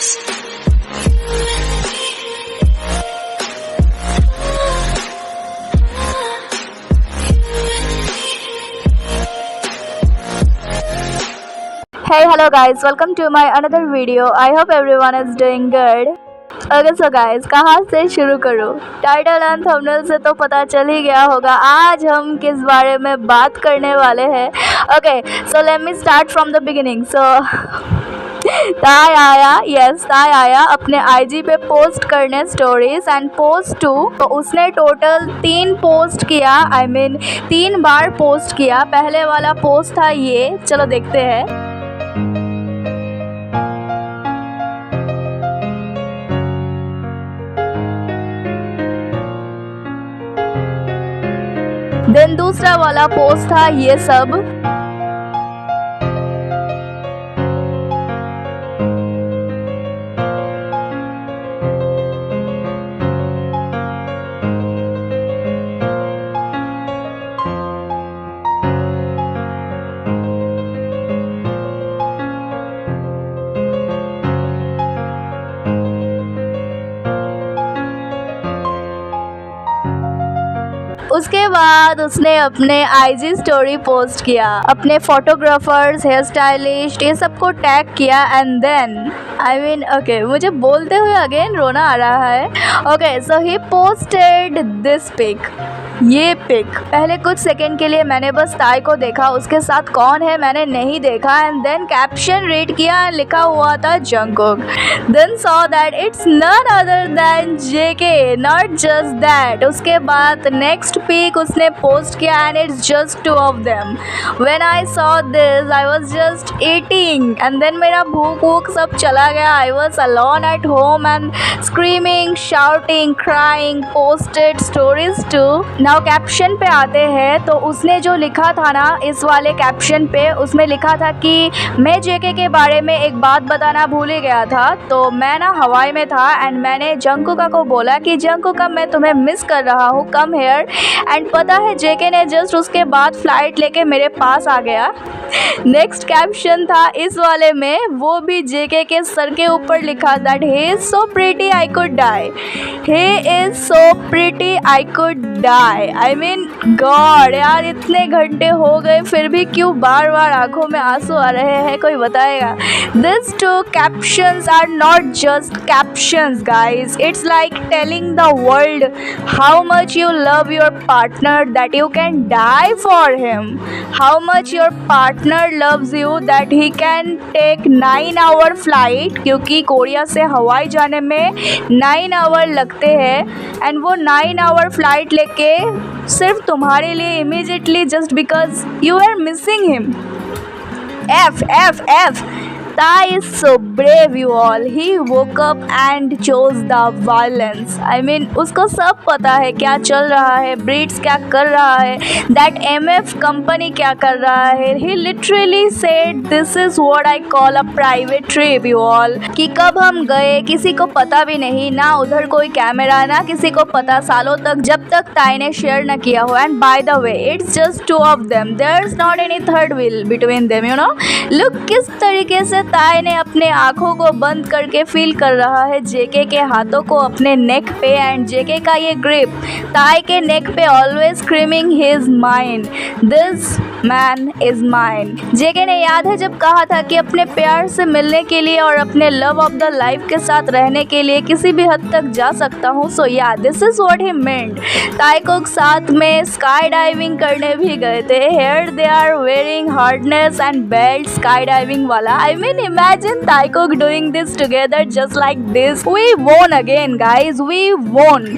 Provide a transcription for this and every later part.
Hey, hello guys, welcome to my another video. I hope everyone is doing good. Okay, so guys, कहाँ से शुरू करूँ? Title and thumbnail से तो पता चल ही गया होगा आज हम किस बारे में बात करने वाले हैं. Okay, so let me start from the beginning. So ताई आया अपने आईजी पे पोस्ट करने स्टोरीज एंड पोस्ट 2. तो उसने टोटल 3 पोस्ट किया, I mean 3 बार पोस्ट किया. पहले वाला पोस्ट था ये, चलो देखते हैं. देन दूसरा वाला पोस्ट था ये सब. उसके बाद उसने अपने आईजी स्टोरी पोस्ट किया, अपने फोटोग्राफर्स, हेयर स्टाइलिस्ट, ये सबको टैग किया. एंड देन ओके, मुझे बोलते हुए अगेन रोना आ रहा है. Okay, so he posted this pic, ये पिक. पहले कुछ सेकंड के लिए मैंने बस ताई को देखा, उसके साथ कौन है मैंने नहीं देखा. एंड देन कैप्शन रीड किया, लिखा हुआ था Jungkook. Then saw that it's none other than JK, not just that. उसके बाद नेक्स्ट पिक उसने पोस्ट किया and it's just 2 of them. When I saw this I was just eating and then मेरा भूख वूख सब चला गया. I was alone at home and screaming, shouting, crying, posted stories too. Now caption पे आते हैं. तो उसने जो लिखा था ना इस वाले कैप्शन पे, उसमें लिखा था कि मैं जेके के बारे में एक बात बताना भूल ही गया था. तो मैं ना हवाई में था एंड मैंने जंगकुक को बोला कि जंगकुक मैं तुम्हें मिस कर रहा हूँ, कम हेयर. एंड पता है जेके ने जस्ट उसके बाद फ्लाइट लेके मेरे पास आ गया. नेक्स्ट कैप्शन था इस वाले में, वो भी जेके के सर के ऊपर लिखा that he is so pretty I could die. He is so pretty I could die. I mean God यार, इतने घंटे हो गए फिर भी क्यों बार बार आंखों में आंसू आ रहे हैं, कोई बताएगा? This 2 captions are not just captions guys, it's like telling the world how much you love your partner that you can die for him. How much your partner loves you that he can take 9 hour flight, क्योंकि Korea से हवाई जाने में 9 our लगते हैं. And वो 9 hour flight लेके सिर्फ तुम्हारे लिए, immediately, just because you are missing him. F. Tai is so brave you all. He woke up and chose the violence. I mean उसको सब पता है क्या चल रहा है, ब्रिट्स क्या कर रहा है, that MF कंपनी क्या कर रहा है. He literally said this is what I call a private trip you all. कि कब हम गए किसी को पता भी नहीं, ना उधर कोई कैमरा, ना किसी को पता सालों तक, जब तक ताई ने शेयर न किया हो. And by the way it's just 2 of them, there's not any third wheel between them, you know. Look किस तरीके से ताई ने अपने आँखों को बंद करके फील कर रहा है जेके के हाथों को अपने नेक पे. एंड जेके का ये ग्रिप ताई के नेक पे, always screaming he is mine, this man is mine. JK ने याद है जब कहा था कि अपने प्यार से मिलने के लिए और अपने लव ऑफ द लाइफ के साथ रहने के लिए किसी भी हद तक जा सकता हूँ. सो या दिस इज व्हाट ही मेंट. ताई को साथ में स्काई डाइविंग करने भी गए थे. Here they are wearing harness and belt, sky diving वाला. I mean imagine Taekook doing this together just like this. We won again guys, we won.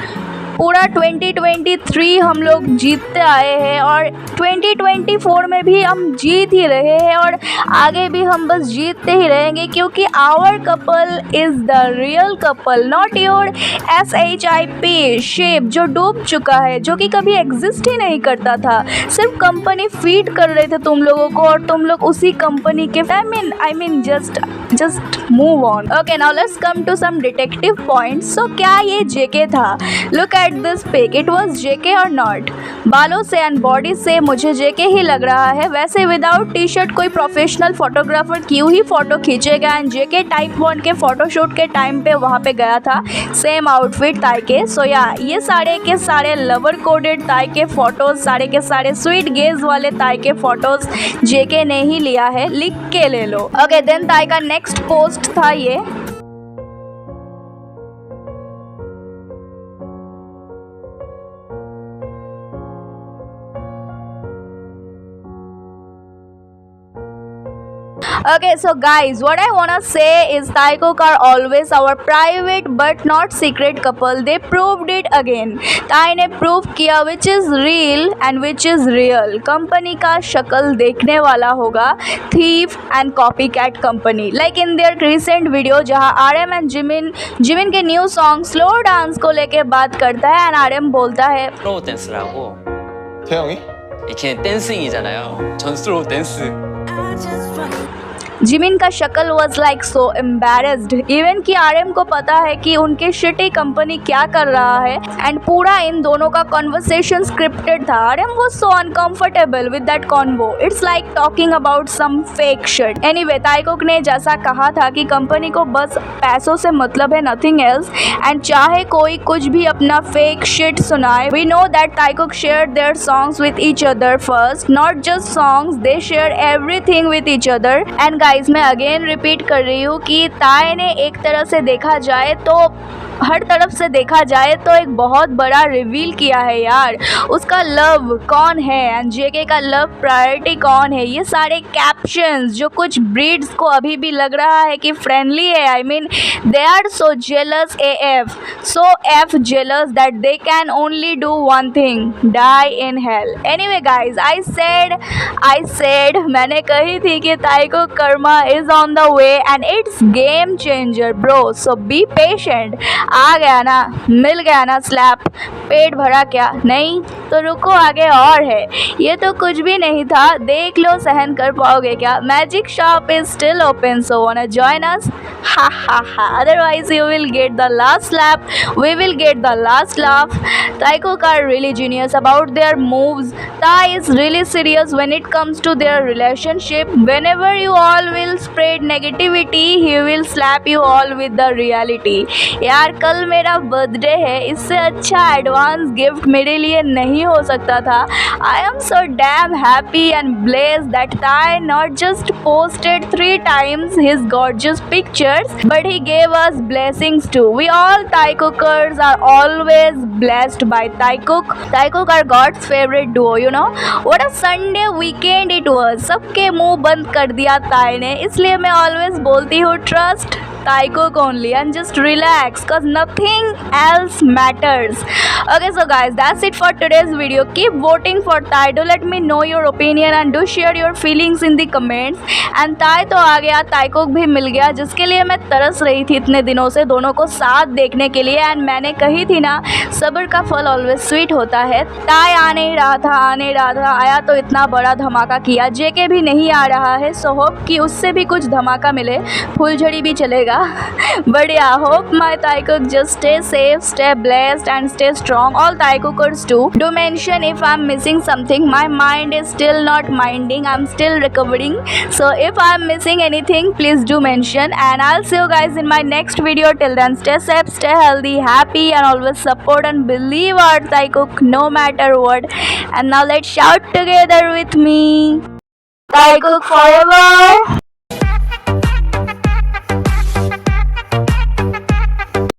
पूरा 2023 हम लोग जीतते आए हैं और 2024 में भी हम जीत ही रहे हैं और आगे भी हम बस जीतते ही रहेंगे, क्योंकि our couple is the real couple, not your SHIP ship जो डूब चुका है, जो कि कभी एग्जिस्ट ही नहीं करता था. सिर्फ कंपनी फीड कर रहे थे तुम लोगों को और तुम लोग उसी कंपनी के I mean just move on. Okay, now let's come to some detective points. So क्या ये जेके था? Look at at this pic, it was JK or not? बालों से एंड बॉडी से मुझे JK ही लग रहा है। वैसे विदाउट टी शर्ट कोई प्रोफेशनल फोटोग्राफर क्यों ही फोटो खींचेगा। एंड JK टाइप 1 के फोटोशूट के टाइम पे वहाँ पे गया था, सेम आउटफिट ताई के। सो या ये सारे के सारे लवर कोडेड ताई के फोटोज, सारे के सारे स्वीट गेज वाले ताई के फोटोज JK ने ही लिया है, लिख के ले लो। ओके देन ताई का नेक्स्ट पोस्ट था ये। Okay, so guys, what I wanna say is Taekook are always our private but not secret couple. They proved it again. ताई ने प्रूव किया which is real and which is real. Company का शक्ल देखने वाला होगा thief and copycat company. Like in their recent video जहाँ RM and Jimin के न्यू सॉन्ग स्लो डांस को लेके बात करता है and RM बोलता है 슬로우 댄스라고. 태영이? 걔는 댄싱이잖아요. 전 슬로우 댄스. जिमिन का शक्ल was like so embarrassed, even कि RM को पता है कि उनके शिटी कंपनी क्या कर रहा है। एंड पूरा इन दोनों का कॉन्वर्सेशन स्क्रिप्टेड था। RM was so uncomfortable with that convo, it's like talking about some fake shit. Anyway Taekook ने जैसा कहा था कि कंपनी को बस पैसों से मतलब है, नथिंग एल्स। एंड चाहे कोई कुछ भी अपना फेक शिट सुनाए, we know that Taekook share their songs with each other first, not just songs, they share everything with each other. And guys मैं अगेन रिपीट कर रही हूँ कि ताई ने एक तरह से देखा जाए तो, हर तरफ से देखा जाए तो एक बहुत बड़ा रिवील किया है यार। उसका लव कौन है एंड JK का लव प्रायोरिटी कौन है। ये सारे कैप्शंस जो कुछ ब्रीड्स को अभी भी लग रहा है कि फ्रेंडली है, I mean they are so jealous AF, so F jealous that they can only do one thing, die in hell. Anyway guys I said मैंने कही थी कि Taekook karma is on the way and it's game changer bro, so be patient. आ गया ना, मिल गया ना slab, पेट भरा क्या? नहीं तो रुको आगे और है। ये तो कुछ भी नहीं था, देख लो सहन कर पाओगे क्या? Magic shop is still open, so wanna join us? हा हा हा, otherwise you will get the last slap, we will get the last laugh. Taekook are really genius about their moves. Tai is really serious when it comes to their relationship. Whenever you all will spread negativity, he will slap you all with the reality. यार कल मेरा birthday है, इससे अच्छा advance gift मेरे लिए नहीं हो सकता था। I am so damn happy and blessed that Tai not just posted 3 times his gorgeous pictures, but he gave us blessings too. We all Taekookers are always blessed by Taekook. Taekook are God's favorite duo, you know. What a Sunday weekend it was. सबके मुंह बंद कर दिया ताई ने, इसलिए मैं always बोलती हूँ trust Taekook only and just relax cause nothing else matters. Okay, so guys, that's it for today's video. Keep voting for Tai. Do let me know your opinion and do share your feelings in the comments. And Tai तो आ गया, Taekook भी मिल गया, जिसके लिए मैं तरस रही थी इतने दिनों से दोनों को साथ देखने के लिए। एंड मैंने कही थी ना, सब्र का फल ऑलवेज स्वीट होता है। Tai आ नहीं रहा था, आया तो इतना बड़ा धमाका किया। JK भी नहीं आ रहा है, सो होप कि उससे भी कुछ धमाका मिले, फुलझड़ी भी चलेगा। But yeah, hope my Taekook just stay safe, stay blessed and stay strong. All Taekookers too. Do mention if I'm missing something. My mind is still not minding. I'm still recovering. So if I'm missing anything, please do mention. And I'll see you guys in my next video. Till then, stay safe, stay healthy, happy and always support and believe our Taekook no matter what. And now let's shout together with me. Taekook forever.